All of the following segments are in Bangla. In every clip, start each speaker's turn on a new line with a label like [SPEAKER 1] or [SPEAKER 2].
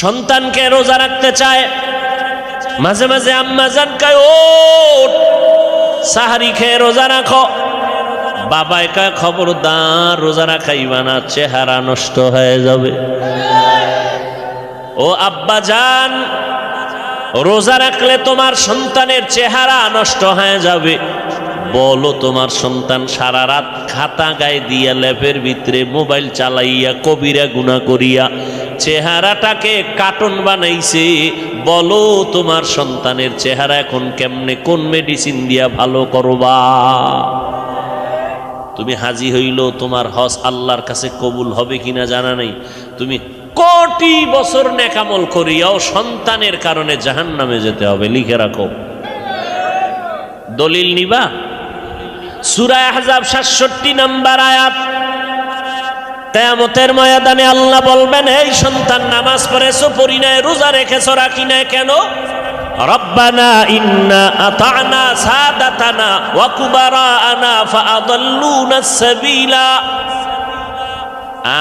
[SPEAKER 1] সন্তানকে রোজা রাখতে চায়, মাঝে মাঝে আম্মা জান কয় ও সাহারি খেয়ে রোজা রাখো, বাবায় কয় খবরদার রোজা রাখাইবা না, চেহারা নষ্ট হয়ে যাবে। ও আব্বা জান, রোজা রাখলে তোমার সন্তানের চেহারা নষ্ট হয়ে যাবে। বলো তোমার সন্তান সারা রাত খাতা গায়ে দিয়া ল্যাপের ভিতরে মোবাইল চালাইয়া কবিরা গুনাহ করিয়া চেহারাটাকে কার্টুন বানাইছে, বলো তোমার সন্তানের চেহারা এখন কেমনে, কোন মেডিসিন দিয়া ভালো করবা? তুমি হাজি হইল, তোমার হজ আল্লাহর কাছে কবুল হবে কিনা জানা নেই। তুমি কোটি বছর নেকামল করিয়াও সন্তানের কারণে জাহান্নামে যেতে হবে, লিখে রাখো। দলিল নিবা? সূরা আহজাব ৬৭ নম্বর আয়াত। কিয়ামতের ময়দানে আল্লাহ বলবেন, এই সন্তান নামাজ পড়েছো, পড়ি নাই, রোজা রেখেছো, রাখি নাই কেন? রব্বানা ইন্না আতা'না সাদাতানা ওয়া কুবারানা ফাআদাল্লুনা সাবিলা।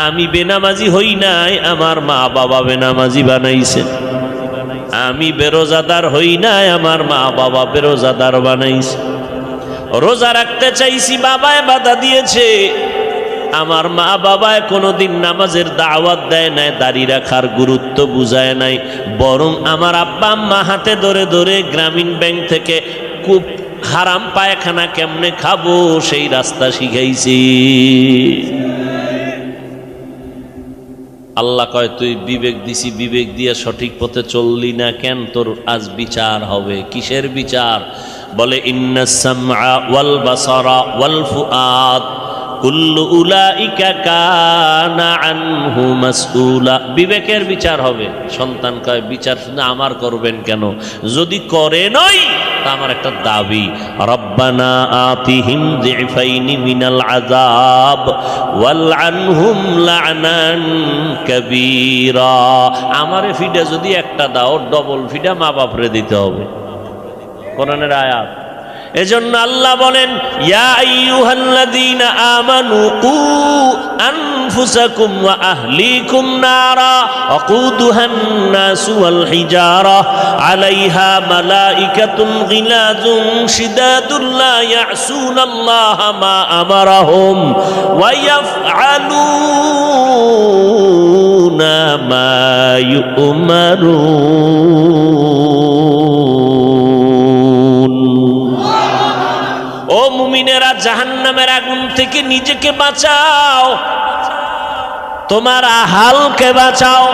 [SPEAKER 1] আমি বেনামাজি হই নাই, আমার মা বাবা বেনামাজি বানাইছে। আমি বেরোজাদার হই নাই, আমার মা বাবা বেরোজাদার বানাইছে। রোজা রাখতে চাইছি, বাবায় বাধা দিয়েছে। আমার মা বাবায় কোনোদিন নামাজের দাওয়াত দেয় নাই, দাড়ি রাখার গুরুত্ব বুঝায় নাই, বরং আমার আব্বা আম্মা হাতে ধরে ধরে গ্রামীণ ব্যাংক থেকে খুব হারাম পায়খানা কেমনে খাবো সেই রাস্তা শিখাইছি। আল্লাহ কয়, তুই বিবেক দিছি, বিবেক দিয়ে সঠিক পথে চললি না কেন? তোর আজ বিচার হবে। কিসের বিচার? বলে ইন্নাস সামআ ওয়াল বাসারা ওয়াল ফুআদ কুল্লু উলাইকা কানা আনহু মাসউলা। বিবেকের বিচার হবে। সন্তান কয়, বিচার শুনে আমার করবেন কেন? যদি করে নই তা আমার একটা দাবি, রব্বানা আতিহিম যিফাইনি মিনাল আযাব ওয়াল আনহুম লা'নান কাবীরা। আমারে ফিডা যদি একটা দাও, ডবল ফিডা মা বাপরে দিতে হবে। কোরআনের আয়াত। এজন্য আল্লাহ বলেন, ইয়া আইয়ুহাল্লাযীনা আমানু কু আনফুসাকুম ওয়া আহলিকুম নারা ওয়াকুদুহান নাসু ওয়াল হিজারা আলাইহা মালাইকাতুন গিলাযুন শিদাদুন লা ইয়াসুনাল্লাহা মা আমারাহুম ওয়া ইয়াফআলুনা মা ইউমারুন। ও মুমিনেরা, জাহান্নামের আগুন থেকে নিজেকে বাঁচাও, তোমার আহালকে বাঁচাও।